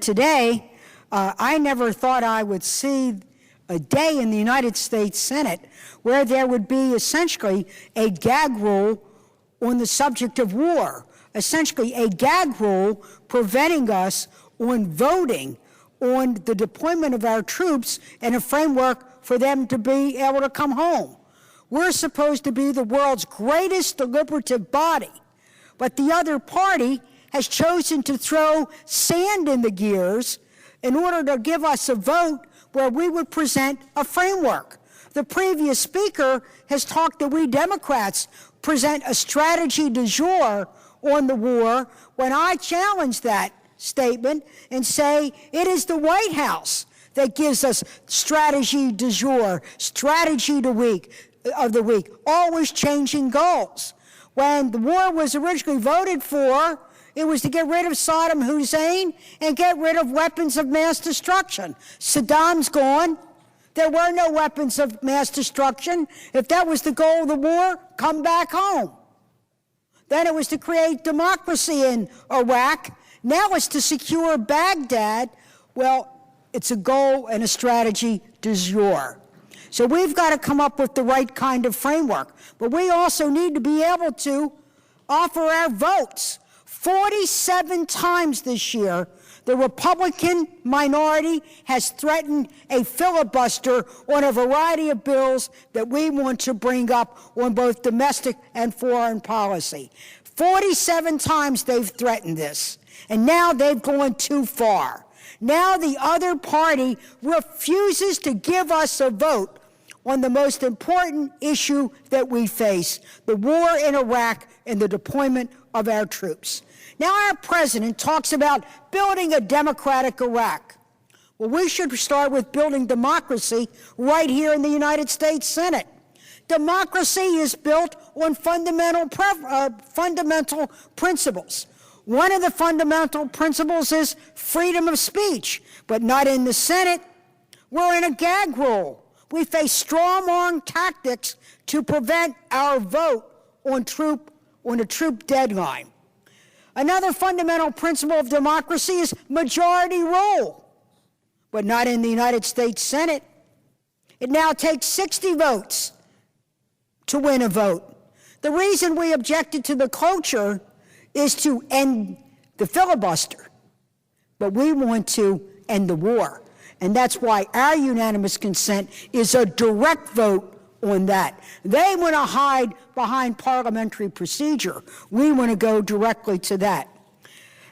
Today, I never thought I would see a day in the United States Senate where there would be essentially a gag rule on the subject of war, essentially a gag rule preventing us on voting on the deployment of our troops and a framework for them to be able to come home. We're supposed to be the world's greatest deliberative body, but the other party has chosen to throw sand in the gears in order to give us a vote where we would present a framework. The previous speaker has talked that we Democrats present a strategy du jour on the war, when I challenge that statement and say it is the White House that gives us strategy du jour, strategy of the week, always changing goals. When the war was originally voted for, it was to get rid of Saddam Hussein and get rid of weapons of mass destruction. Saddam's gone. There were no weapons of mass destruction. If that was the goal of the war, come back home. Then it was to create democracy in Iraq. Now it's to secure Baghdad. Well, it's a goal and a strategy du jour. So we've got to come up with the right kind of framework. But we also need to be able to offer our votes. 47 times this year, the Republican minority has threatened a filibuster on a variety of bills that we want to bring up on both domestic and foreign policy. 47 times they've threatened this, and now they've gone too far. Now the other party refuses to give us a vote on the most important issue that we face, the war in Iraq and the deployment of our troops. Now our president talks about building a democratic Iraq. Well, we should start with building democracy right here in the United States Senate. Democracy is built on fundamental principles. One of the fundamental principles is freedom of speech, but not in the Senate. We're in a gag rule. We face strong-arm tactics to prevent our vote on a troop deadline. Another fundamental principle of democracy is majority rule, but not in the United States Senate. It now takes 60 votes to win a vote. The reason we objected to the cloture is to end the filibuster, but we want to end the war. And that's why our unanimous consent is a direct vote on that. They want to hide behind parliamentary procedure. We want to go directly to that.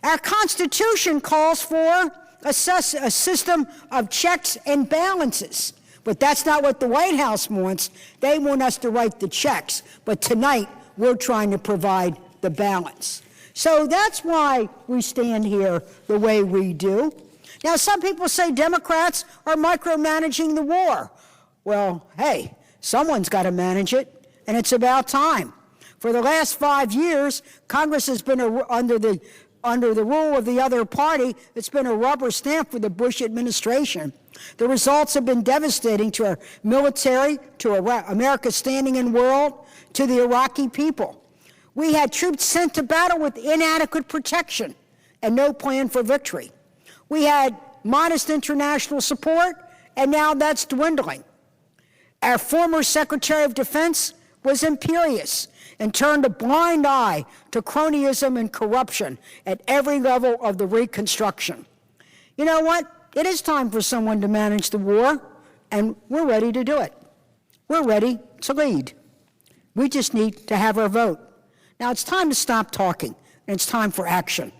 Our Constitution calls for a system of checks and balances, but that's not what the White House wants. They want us to write the checks, but tonight we're trying to provide the balance. So that's why we stand here the way we do. Now, some people say Democrats are micromanaging the war. Well, hey, someone's got to manage it, and it's about time. For the last 5 years, Congress has been under the rule of the other party. It's been a rubber stamp for the Bush administration. The results have been devastating to our military, to America's standing in the world, to the Iraqi people. We had troops sent to battle with inadequate protection and no plan for victory. We had modest international support, and now that's dwindling. Our former Secretary of Defense was imperious and turned a blind eye to cronyism and corruption at every level of the reconstruction. You know what? It is time for someone to manage the war, and we're ready to do it. We're ready to lead. We just need to have our vote. Now, it's time to stop talking, and it's time for action.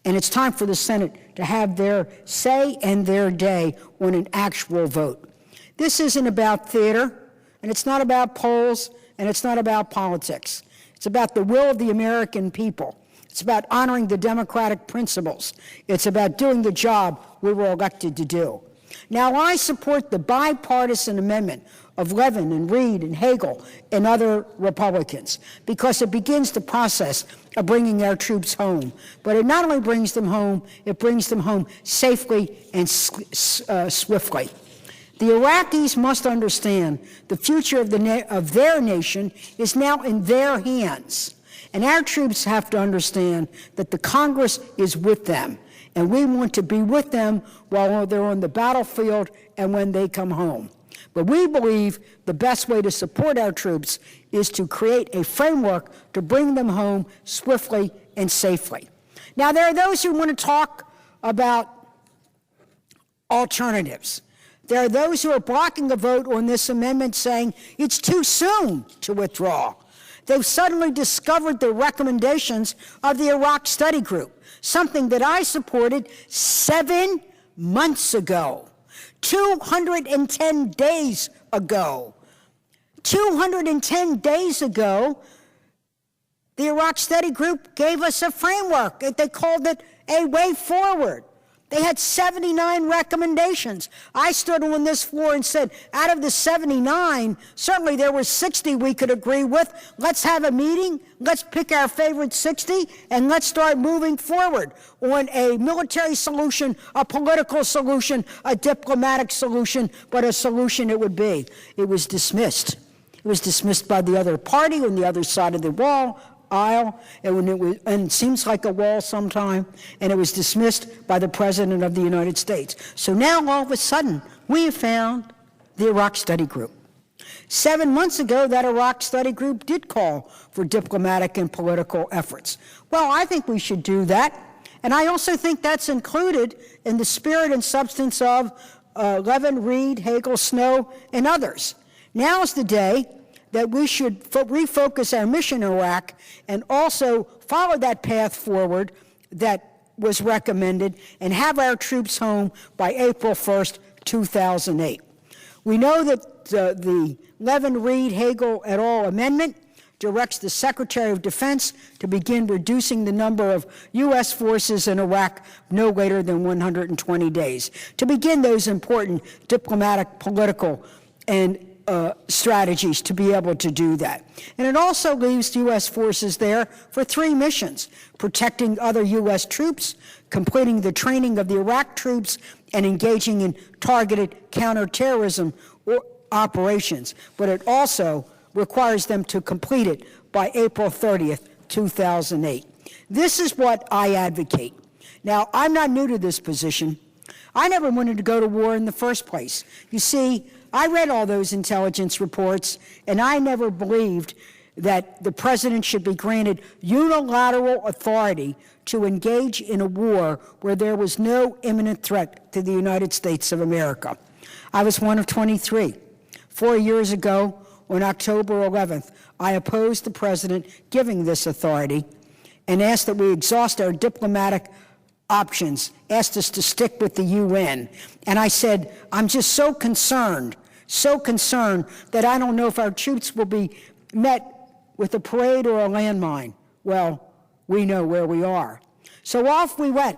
And it's time for the Senate to have their say and their day on an actual vote. This isn't about theater, and it's not about polls, and it's not about politics. It's about the will of the American people. It's about honoring the democratic principles. It's about doing the job we were elected to do. Now, I support the bipartisan amendment of Levin and Reid and Hagel and other Republicans because it begins the process of bringing our troops home. But it not only brings them home, it brings them home safely and swiftly. The Iraqis must understand the future of their nation is now in their hands. And our troops have to understand that the Congress is with them and we want to be with them while they're on the battlefield and when they come home. But we believe the best way to support our troops is to create a framework to bring them home swiftly and safely. Now, there are those who want to talk about alternatives. There are those who are blocking a vote on this amendment saying it's too soon to withdraw. They've suddenly discovered the recommendations of the Iraq Study Group, something that I supported 7 months ago, 210 days ago. 210 days ago, the Iraq Study Group gave us a framework. They called it a way forward. They had 79 recommendations. I stood on this floor and said, out of the 79, certainly there were 60 we could agree with. Let's have a meeting, let's pick our favorite 60, and let's start moving forward on a military solution, a political solution, a diplomatic solution, but a solution it would be. It was dismissed. It was dismissed by the other party on the other side of the aisle, and it seems like a wall sometime, and it was dismissed by the President of the United States. So now, all of a sudden, we have found the Iraq Study Group. 7 months ago, that Iraq Study Group did call for diplomatic and political efforts. Well, I think we should do that, and I also think that's included in the spirit and substance of Levin, Reed, Hagel, Snow, and others. Now is the day that we should refocus our mission in Iraq and also follow that path forward that was recommended and have our troops home by April 1st, 2008. We know that the Levin, Reed, Hagel et al. Amendment directs the Secretary of Defense to begin reducing the number of U.S. forces in Iraq no later than 120 days, to begin those important diplomatic, political, and strategies to be able to do that. And it also leaves U.S. forces there for 3 missions: protecting other U.S. troops, completing the training of the Iraq troops, and engaging in targeted counterterrorism operations. But it also requires them to complete it by April 30th, 2008. This is what I advocate. Now, I'm not new to this position. I never wanted to go to war in the first place. You see, I read all those intelligence reports, and I never believed that the president should be granted unilateral authority to engage in a war where there was no imminent threat to the United States of America. I was one of 23. 4 years ago, on October 11th, I opposed the president giving this authority and asked that we exhaust our diplomatic options, asked us to stick with the UN. And I said, I'm just so concerned that I don't know if our troops will be met with a parade or a landmine. Well, we know where we are. So off we went.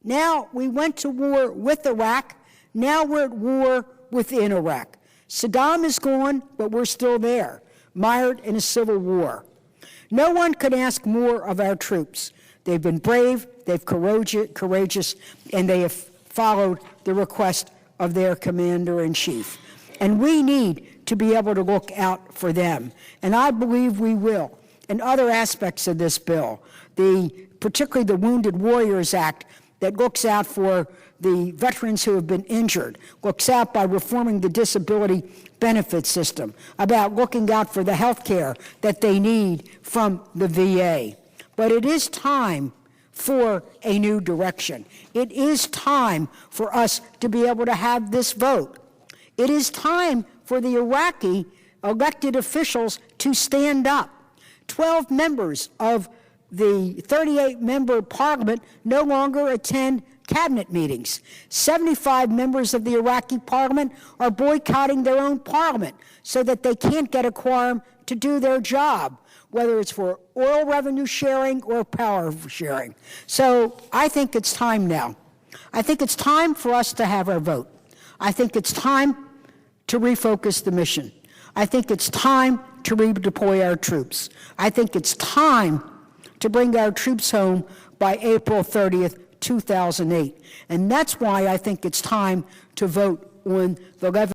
Now we went to war with Iraq. Now we're at war within Iraq. Saddam is gone, but we're still there, mired in a civil war. No one could ask more of our troops. They've been brave, they've courageous, and they have followed the request of their commander-in-chief. And we need to be able to look out for them. And I believe we will. In other aspects of this bill, particularly the Wounded Warriors Act that looks out for the veterans who have been injured, looks out by reforming the disability benefit system, about looking out for the health care that they need from the VA. But it is time for a new direction. It is time for us to be able to have this vote. It is time for the Iraqi elected officials to stand up. 12 members of the 38-member parliament no longer attend cabinet meetings. 75 members of the Iraqi parliament are boycotting their own parliament so that they can't get a quorum to do their job, whether it's for oil revenue sharing or power sharing. So I think it's time now. I think it's time for us to have our vote. I think it's time to refocus the mission. I think it's time to redeploy our troops. I think it's time to bring our troops home by April 30th, 2008. And that's why I think it's time to vote on the